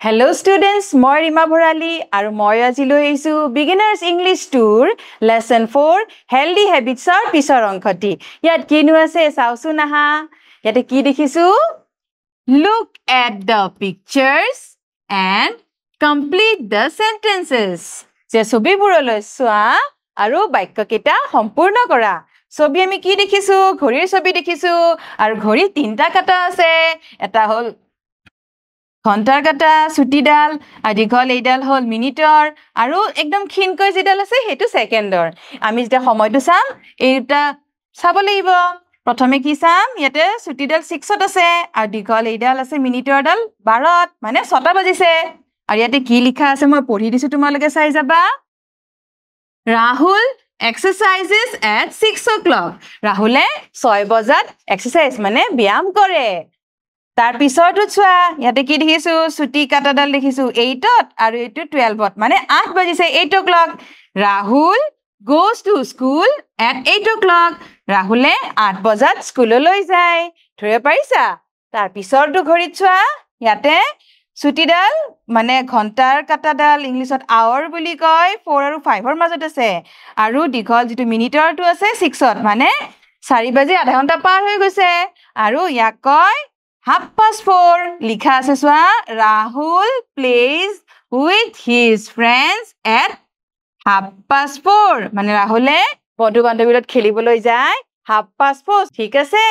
Hello students, মই ৰিমা ভৰালী আৰু মই আজি লৈ আহিছো Beginners English Tour Lesson 4 Healthy Habits ৰ পিছৰ অংশটি ইয়াত কিনো আছে চাওচোন আহা ইয়াতে কি দেখিছো Look at the pictures and complete the sentences যে ছবিবোৰলৈ চোৱা আৰু বাক্যকেইটা সম্পূৰ্ণ কৰা ছবি আমি কি দেখিছো ঘড়ীৰ ছবি দেখিছো আৰু ঘড়ী তিনটা কাটা আছে এটা হল ঘণ্টাৰ কাটা ছুটিডাল দীঘল এইডাল হল মিনিটৰ আৰু একদম ক্ষীণকৈ যিডাল আছে সেইটো ছেকেণ্ডৰ আমি যেতিয়া সময়টো চাম এইটা চাব লাগিব প্ৰথমে কি চাম ইয়াতে ছুটিডাল 6ত আছে আৰু দীঘল এইডাল আছে মিনিটৰডাল 12ত মানে 6টা বাজিছে আৰু ইয়াতে কি লিখা আছে মই পঢ়ি দিছো তোমালোকে চাই যাবা Rahul exercises at 6 o'clock ৰাহুলে 6 বজাত এক্সাৰসাইজ মানে ব্যায়াম কৰে তাৰ পিছৰটো চোৱা ইয়াতে কি দেখিছো ছুটি কাটাডাল দেখিছো 8ত আৰু এইটো 12ত মানে 8 বাজিছে 8 o'clock Rahul goes to school at 8 o'clock ৰাহুলে 8 বজাত স্কুললৈ যায় ধৰিব পাৰিছা তাৰ পিছৰটো ঘড়ীত চোৱা ইয়াতে ছুটিডাল মানে ঘণ্টাৰ কাটাডাল ইংলিছত আৱাৰ বুলি কয় 4 আৰু 5ৰ মাজত আছে আৰু দীঘল যিটো মিনিটৰটো আছে 6ত মানে 4 বাজি আধা ঘণ্টা পাৰ হৈ গৈছে আৰু ইয়াক কয় 4:30 লিখা আছে চোৱা Rahul plays with his friends at 4:30 মানে ৰাহুলে বন্ধু বান্ধৱীৰ লগত খেলিবলৈ যায় 4:30 ঠিক আছে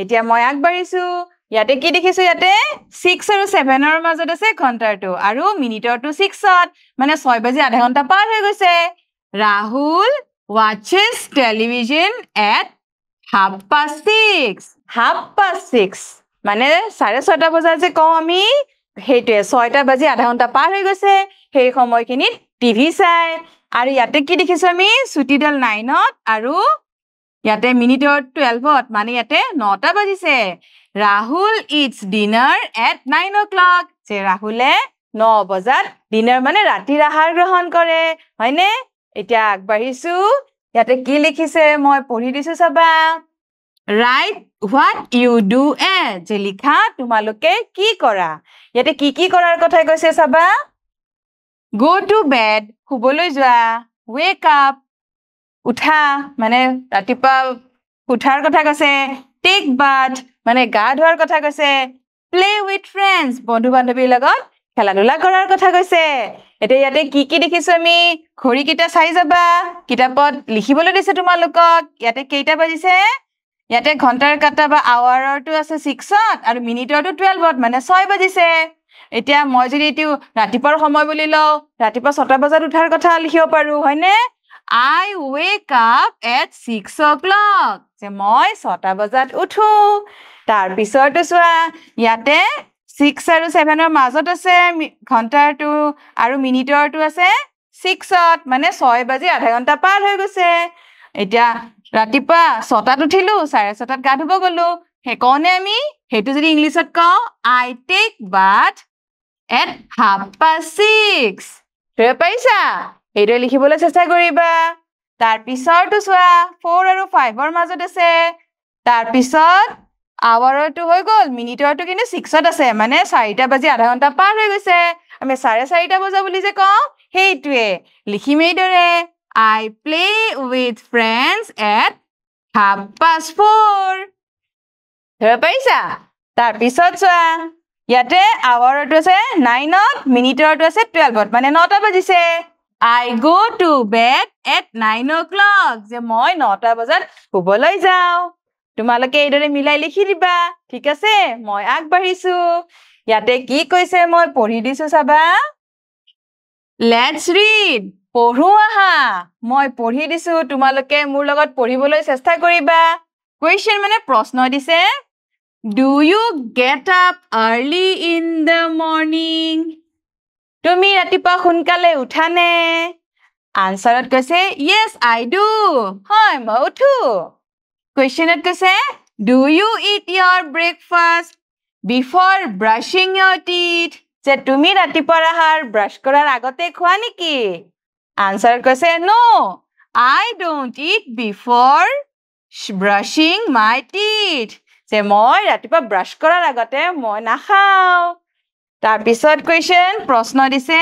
এতিয়া মই আগবাঢ়িছো ইয়াতে কি দেখিছো ইয়াতে 6 আৰু 7ৰ মাজত আছে ঘণ্টাৰটো আৰু মিনিটৰটো 6ত মানে 6 বাজি আধা ঘণ্টা পাৰ হৈ গৈছে Rahul watches television at 6:30 6:30 মানে 6:30 বজাত যে কওঁ আমি সেইটোৱে 6টা বাজি আধা ঘণ্টা পাৰ হৈ গৈছে সেই সময়খিনিত টিভি চাই আৰু ইয়াতে কি দেখিছো আমি ছুটিডাল 9ত আৰু ইয়াতে মিনিটৰ 12ত মানে ইয়াতে 9টা বাজিছে Rahul eats dinner at 9 o'clock যে ৰাহুলে 9 বজাত ডিনাৰ মানে ৰাতিৰ আহাৰ গ্ৰহণ কৰে হয়নে এতিয়া আগবাঢ়িছো ইয়াতে কি লিখিছে মই পঢ়ি দিছো চাবা Write what you do as যে লিখা তোমালোকে কি কৰা ইয়াতে কি কৰাৰ কথা কৈছে চাবা Go to bed শুবলৈ যোৱা Wake up উঠা মানে ৰাতিপুৱা উঠাৰ কথা কৈছে Take bath মানে গা ধোৱাৰ কথা কৈছে Play with friends বন্ধু বান্ধৱীৰ লগত খেলা-ধূলা কৰাৰ কথা কৈছে এতিয়া ইয়াতে কি দেখিছো আমি ঘড়ী কিটা চাই যাবা কিতাপত লিখিবলৈ দিছে তোমালোকক ইয়াতে কেইটা বাজিছে ইয়াতে ঘণ্টাৰ কাটা বা আৱাৰটো আছে 6ত আৰু মিনিটৰটো 12ত মানে 6 বাজিছে এতিয়া মই যদি এটো ৰাতিপুৱাৰ সময় বুলি লও ৰাতিপুৱা 6টা বজাত উঠাৰ কথা লিখিব পাৰো হয়নে I wake up at 6 o'clock যে মই 6টা বজাত উঠো তাৰ পিছৰটো চোৱা ইয়াতে 6 আৰু 7ৰ মাজত আছে ঘণ্টাৰটো আৰু মিনিটৰটো আছে 6ত মানে 6 বাজি আধা ঘণ্টা পাৰ হৈ গৈছে এতিয়া ৰাতিপুৱা 6টাত উঠিলো 6:30ত গা ধুব গলো হেকনে আমি হেতু যদি ইংলিছত কওঁ I take bath at 6:30 ধৰিব পাৰিছা এইটো লিখিবলৈ চেষ্টা কৰিবা তাৰ পিছৰটো চোৱা 4 আৰু 5ৰ মাজত আছে তাৰ পিছত আৱাৰটো হৈ গল মিনিটৰটো কিন্তু 6ত আছে মানে 4টা বাজি আধা ঘণ্টা পাৰ হৈ গৈছে আমি 4:30 বজা বুলি যে কওঁ সেইটোৱে লিখিমেই দৰে I play with friends at 4:30 ধৰিব পাৰিছা তাৰ পিছত চোৱা ইয়াতে আৱাৰটো আছে 9ত মিনিটৰটো আছে 12ত মানে 9টা বাজিছে I go to bed at 9 o'clock যে মই 9টা বজাত শুবলৈ যাওঁ তোমালোকে এইদৰে মিলাই লিখি দিবা ঠিক আছে মই আগবাঢ়িছো ইয়াতে কি কৈছে মই পঢ়ি দিছো চাবা Let's read পঢ়ো আহা মই পঢ়ি দিছো তোমালোকে মোৰ লগত পঢ়িবলৈ চেষ্টা কৰিবা কোৱেশ্চন মানে প্ৰশ্ন দিছে Do you get up early in the morning তুমি ৰাতিপুৱা সোনকালে উঠানে আনসাৰত কৈছে Yes I do হয় মই উঠো কোৱেশ্চনত কৈছে Do you eat your breakfast before brushing your teeth যে তুমি ৰাতিপুৱাৰ আহাৰ ব্ৰাছ কৰাৰ আগতে খোৱা নেকি আনসাৰত কৈছে No I don't eat before brushing my teeth যে মই ৰাতিপুৱা ব্ৰাছ কৰাৰ আগতে মই নাখাওঁ তাৰ পিছত কোৱেশ্চন প্ৰশ্ন দিছে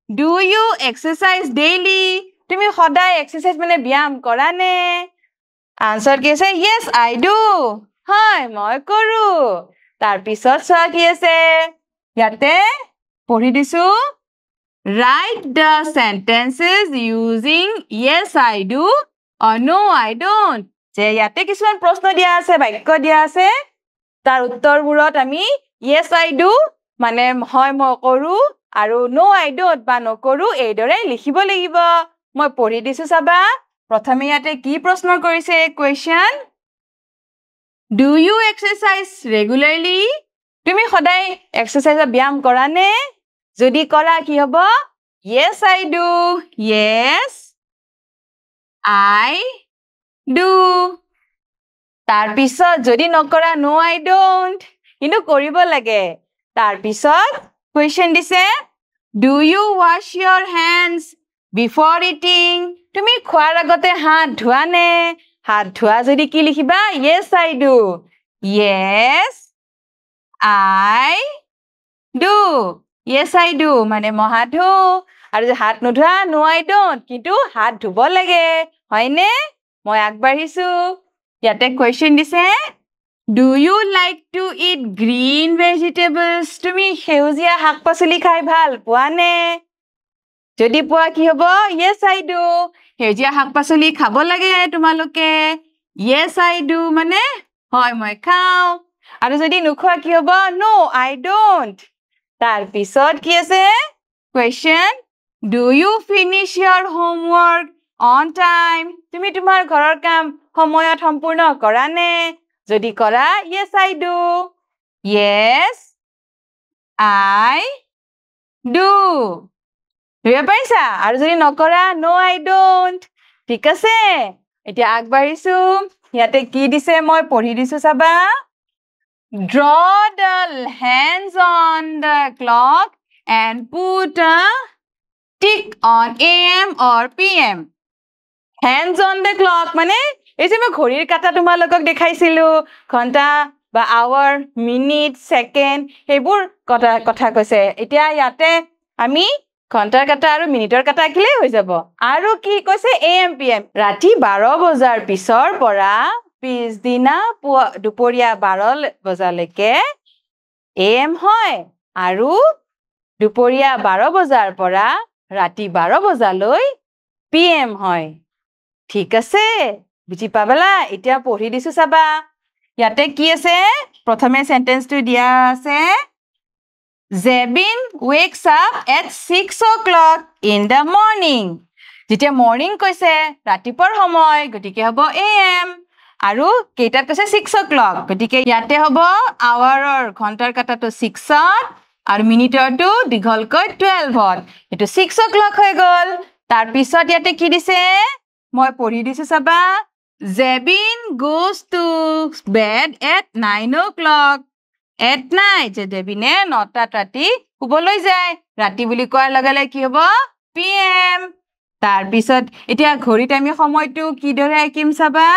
ডু ইউ এক্সাৰসাইজ ডেইলি তুমি সদায় এক্সাৰসাইজ মানে ব্যায়াম কৰা নে আনসাৰ কি আছে yes I do হয় মই কৰো তাৰ পিছত চোৱা কি আছে ইয়াতে পঢ়ি দিছো write the sentences using yes I do or no I don't যে ইয়াতে কিছুমান প্ৰশ্ন দিয়া আছে বাক্য দিয়া আছে তাৰ উত্তৰবোৰত আমি yes I do মানে হয় মই কৰো আৰু no I don't বা নকৰো এইদৰে লিখিব লাগিব মই পঢ়ি দিছো চাবা প্ৰথমে ইয়াতে কি প্ৰশ্ন কৰিছে question do you exercise regularly তুমি সদায় এক্সাৰসাইজৰ ব্যায়াম কৰা নে যদি কৰা কি হ'ব yes I do yes I do তাৰ পিছত যদি নকৰা no I don't কিন্তু কৰিব লাগে তাৰ পিছত কোৱেশ্চন দিছে do you wash your hands before eating তুমি খোৱাৰ আগতে হাত ধোৱা নে হাত ধোৱা যদি কি লিখিবা yes I do yes I do yes I do মানে মই হাত ধুও আৰু যে হাত নোধোৱা no I don't কিন্তু হাত ধুব লাগে হয়নে মই আগবাঢ়িছো ইয়াতে কোৱেশ্চন দিছে do you like to eat green vegetables তুমি সেউজীয়া শাক-পাচলি খাই ভাল পোৱা নে যদি পোৱা কি হ'ব yes I do সেউজীয়া শাক-পাচলি খাব লাগে তোমালোকে yes I do মানে হয় মই খাওঁ আৰু যদি নোখোৱা কি হ'ব no I don't তাৰ পিছত কি আছে question do you finish your homework on time তুমি তোমাৰ ঘৰৰ কাম সময়ত সম্পূৰ্ণ কৰা নে যদি কৰা yes I do yes I do ধৰিব পাৰিছা আৰু যদি নকৰা no I don't ঠিক আছে এতিয়া আগবাঢ়িছো ইয়াতে কি দিছে মই পঢ়ি দিছো চাবা draw the hands on the clock and put a tick on AM or PM hands on the clock মানে এই যে মই ঘড়ীৰ কাটা তোমালোকক দেখাইছিলো ঘণ্টা বা আৱাৰ মিনিট সেকেন্ড সেইবোৰ কথা কৈছে এতিয়া ইয়াতে আমি ঘণ্টাৰ কাটা আৰু মিনিটৰ কাটা আঁকিলে হৈ যাব আৰু কি কৈছে AM PM ৰাতি 12 বজাৰ পিছৰ পৰা পিছদিনা দুপৰীয়া 12 বজালৈকে AM হয় আৰু দুপৰীয়া 12 বজাৰ পৰা ৰাতি 12 বজালৈ PM হয় ঠিক আছে বুজি পাবলা এতিয়া পঢ়ি দিছো চাবা ইয়াতে কি আছে প্ৰথমে সেন্টেন্সটো দিয়া আছে Zebin wakes up at 6 o'clock in the morning যেতিয়া মৰ্নিং কৈছে ৰাতিপুৱাৰ সময় গতিকে হ'ব AM আৰু কেইটাত কৈছে 6 o'clock গতিকে ইয়াতে হ'ব আৱাৰৰ ঘণ্টাৰ কাটাটো 6ত আৰু মিনিটৰটো দীঘলকৈ 12ত এটো 6 o'clock হৈ গল তাৰ পিছত ইয়াতে কি দিছে মই পঢ়ি দিছো চাবা Zebin goes to bed at 9 o'clock at night যে দেবিনে 9টাত ৰাতি শুবলৈ যায় ৰাতি বুলি কোৱাৰ লগে লগে কি হ'ব PM তাৰ পিছত এতিয়া ঘড়ীত আমি সময়টো কি দৰে আঁকিম চাবা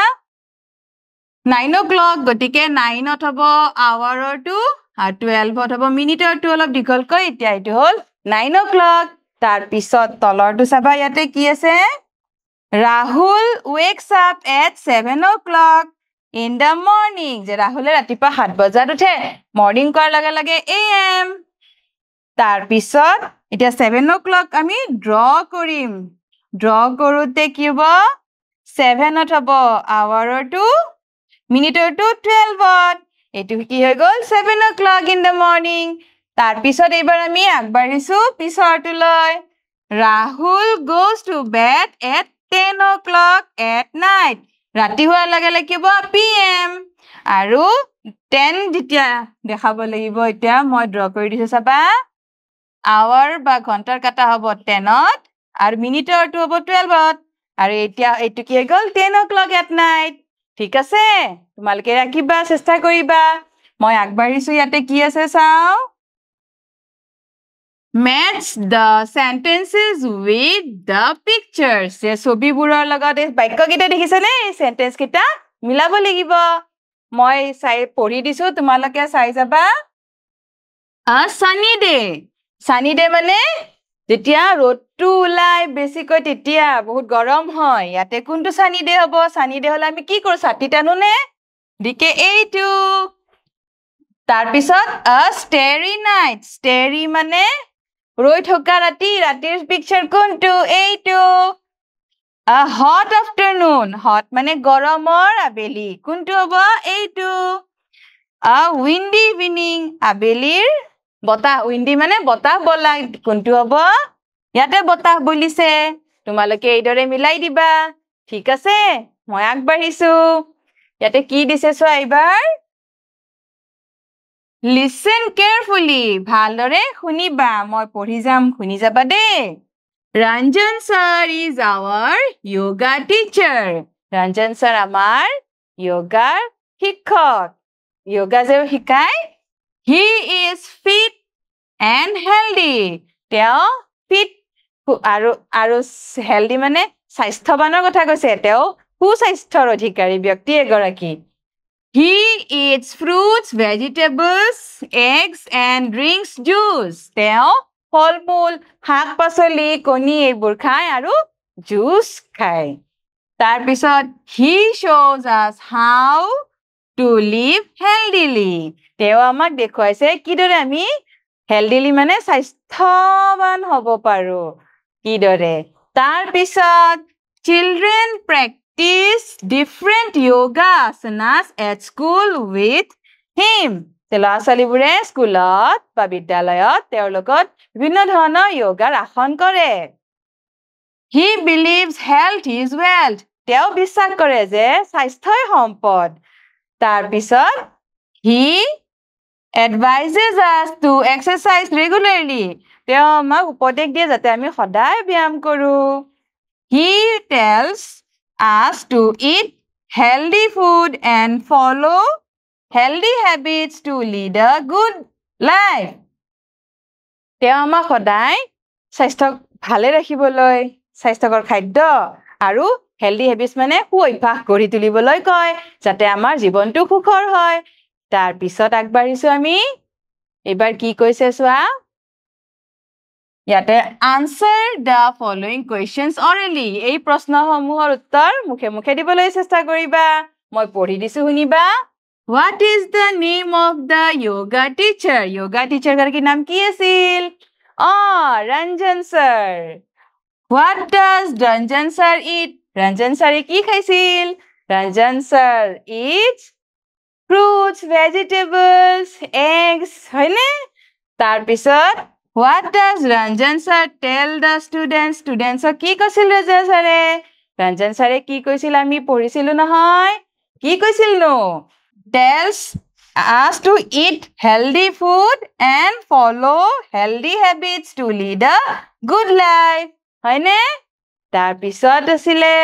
9 o'clock গতিকে 9ত হ'ব আৱাৰৰটো আৰু 12ত হ'ব মিনিটৰটো অলপ দীঘলকৈ এতিয়া এইটো হ'ল 9 o'clock তাৰ পিছত তলৰটো চাবা ইয়াতে কি আছে Rahul wakes up at 7 o'clock in the morning যে ৰাহুলে ৰাতিপুৱা 7 বজাত উঠে মৰ্নিং কোৱাৰ লগে লগে AM তাৰ পিছত এতিয়া 7 o'clock আমি ড্ৰ কৰিম ড্ৰ কৰোতে কি হ'ব 7ত হ'ব আৱাৰৰটো মিনিটৰটো 12ত এটো কি হৈ গল 7 o'clock in the morning তাৰ পিছত এইবাৰ আমি আগবাঢ়িছো পিছৰটোলৈ Rahul goes to bed at 10 o'clock at night ৰাতি হোৱাৰ লগে লগে কি হ'ব PM আৰু 10 যেতিয়া দেখাব লাগিব এতিয়া মই ড্ৰ কৰি দিছো চাবা আৱাৰ বা ঘণ্টাৰ কাটা হ'ব 10ত আৰু মিনিটৰটো হ'ব 12ত আৰু এতিয়া এইটো কি হৈ গল 10 o'clock at night ঠিক আছে তোমালোকে ৰাখিবা চেষ্টা কৰিবা মই আগবাঢ়িছো ইয়াতে কি আছে চাও Match the sentences with the pictures. যে ছবিবোৰৰ লগত বাক্য কেইটা দেখিছানে সেন্টেন্স কেইটা মিলাব লাগিব মই চাই পঢ়ি দিছো তোমালোকে চাই যাবা A sunny day. Sunny day মানে যেতিয়া ৰ'দটো ওলাই বেছিকৈ তেতিয়া বহুত গৰম হয় ইয়াতে কোনটো sunny day হ'ব sunny day হলে আমি কি কৰো ছাতি টানো নে দিকে এইটো তাৰ পিছত a starry night starry মানে ৰৈ থকা ৰাতি ৰাতিৰ পিকচাৰ কোনটো এইটো a hot afternoon hot মানে গৰমৰ আবেলি কোনটো হ'ব এইটো a windy evening আবেলিৰ বতাহ windy মানে বতাহ বলা কোনটো হ'ব ইয়াতে বতাহ বলিছে তোমালোকে এইদৰে মিলাই দিবা ঠিক আছে মই আগবাঢ়িছো ইয়াতে কি দিছে চোৱা এবাৰ listen carefully ভালদৰে শুনিবা মই পঢ়ি যাম শুনি যাবা দেই Ranjan sir is our yoga teacher Ranjan sir আমাৰ yoga শিক্ষক yoga যে শিকায় he is fit and healthy তেওঁ fit আৰু healthy মানে স্বাস্থ্যৱানৰ কথা কৈছে তেওঁ সুস্বাস্থ্যৰ অধিকাৰী ব্যক্তি এগৰাকী He eats fruits, vegetables, eggs and drinks juice. তেওঁ ফল-মূল, শাক-পাচলি, কণী এইবোৰ খায় আৰু জুচ খায়। তাৰ পিছত he shows us how to live healthily. তেওঁ আমাক দেখুৱাইছে কিদৰে আমি healthily মানে স্বাস্থ্যৱান হ'ব পাৰো। কিদৰে? তাৰ পিছত children practice different yoga asanas at school with him. ল'ৰা-ছোৱালীবোৰে স্কুলত বা বিদ্যালয়ত তেওঁৰ লগত বিভিন্ন ধৰণৰ yoga আসন কৰে। He believes health is wealth. তেওঁ বিশ্বাস কৰে যে স্বাস্থ্যই সম্পদ। তাৰ পিছত he advises us to exercise regularly. তেওঁ আমাক উপদেশ দিয়ে যাতে আমি সদায় ব্যায়াম কৰো। He tells us to eat healthy food and follow healthy habits to lead a good life. তেওঁ আমাক সদায় স্বাস্থ্য ভালে ৰাখিবলৈ স্বাস্থ্যকৰ খাদ্য আৰু healthy habits মানে সুঅভ্যাস গঢ়ি তুলিবলৈ কয় যাতে আমাৰ জীৱনটো সুখৰ হয় তাৰ পিছত আগবাঢ়িছো আমি এবাৰ কি কৈছে চোৱা ইয়াতে answer the following questions orally এই প্ৰশ্নসমূহৰ উত্তৰ মুখে মুখে দিবলৈ চেষ্টা কৰিবা মই পঢ়ি দিছো শুনিবা What is the name of the yoga teacher গৰাকীৰ নাম কি আছিল Ranjan sir What does Ranjan sir eat Ranjan sir কি খাইছিল Ranjan sir eats fruits vegetables eggs হয়নে তাৰ পিছত What does Ranjan sir tell the students কি কৈছিল Ranjan sir Ranjan sir কি কৈছিল আমি পঢ়িছিলো নহয় কি কৈছিল নো tells us to eat healthy food and follow healthy habits to lead a good life হয়নে তাৰ পিছত আছিলে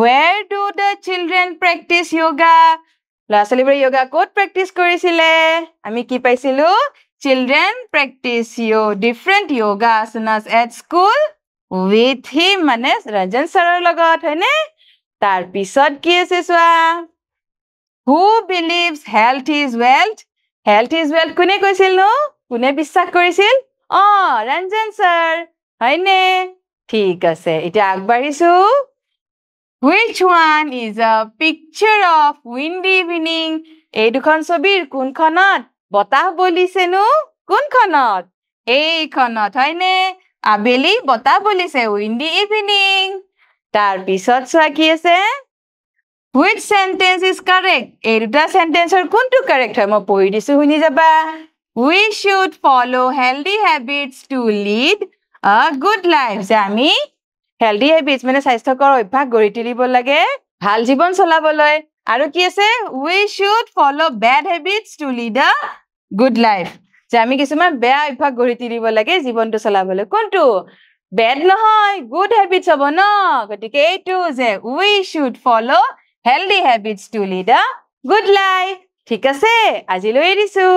Where do the children practice yoga ল'ৰা-ছোৱালীবোৰে yoga ক'ত প্ৰেক্টিছ কৰিছিলে আমি কি পাইছিলো Children practice different yoga asanas at school with him মানে Ranjan sirৰ লগত হয়নে তাৰ পিছত কি আছে চোৱা Who believes health is wealth কোনে কৈছিল নো কোনে বিশ্বাস কৰিছিল Ranjan sir হয়নে ঠিক আছে এতিয়া আগবাঢ়িছো Which one is a picture of windy evening এই দুখন ছবিৰ কোনখনত বতাহ বলিছে নো কোনখনত এইখনত হয়নে আবেলি বতাহ বলিছে windy evening তাৰ পিছত চোৱা কি আছে Which sentence is correct এই দুটা সেন্টেন্সৰ কোনটো কাৰেক্ট হয় মই পঢ়ি দিছো শুনি যাবা We should follow healthy habits to lead a good life যে আমি healthy habits মানে স্বাস্থ্যকৰ অভ্যাস গঢ়ি তুলিব লাগে ভাল জীৱন চলাবলৈ আৰু কি আছে We should follow bad habits to lead a good life যে আমি কিছুমান বেয়া অভ্যাস গঢ়ি তুলিব লাগে জীৱনটো চলাবলৈ কোনটো bad নহয় good habits হ'ব ন গতিকে এইটো যে We should follow healthy habits to lead a good life ঠিক আছে আজিলৈ এৰিছো